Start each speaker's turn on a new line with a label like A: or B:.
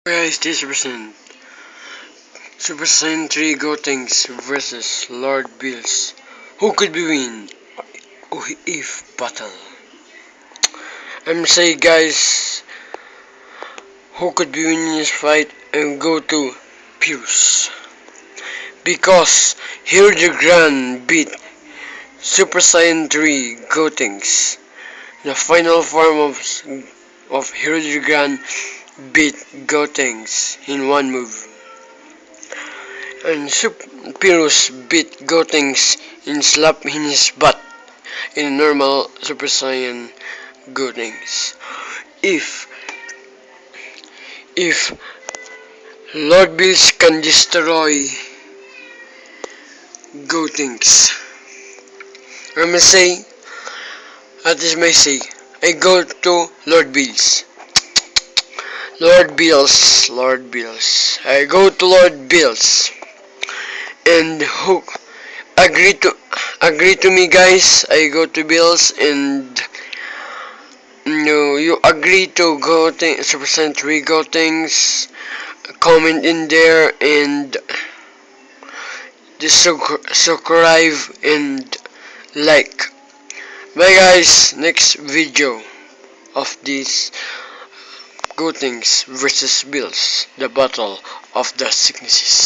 A: Guys, this represent Super Saiyan 3 Gotenks versus Lord Bills. Who could be win if battle? I'm say guys, who could be win in this fight and go to Pierce. Because Hero the Grand beat Super Saiyan 3 Gotenks. The final form of Hero the Grand beat Gotenks in one move. And Pyrrhus beat Gotenks in slap in his butt in normal Super Saiyan Gotenks. If Lord Bills can destroy Gotenks, I may say, that is my say, I go to Lord Bills. Lord Bills. I go to Lord Bills. And who agree to me guys? I go to Bills and no, you agree to go Super Saiyan 3 go things. Comment in there and subscribe and like. Bye guys, next video of this Gotenks versus Bills, the battle of the sicknesses.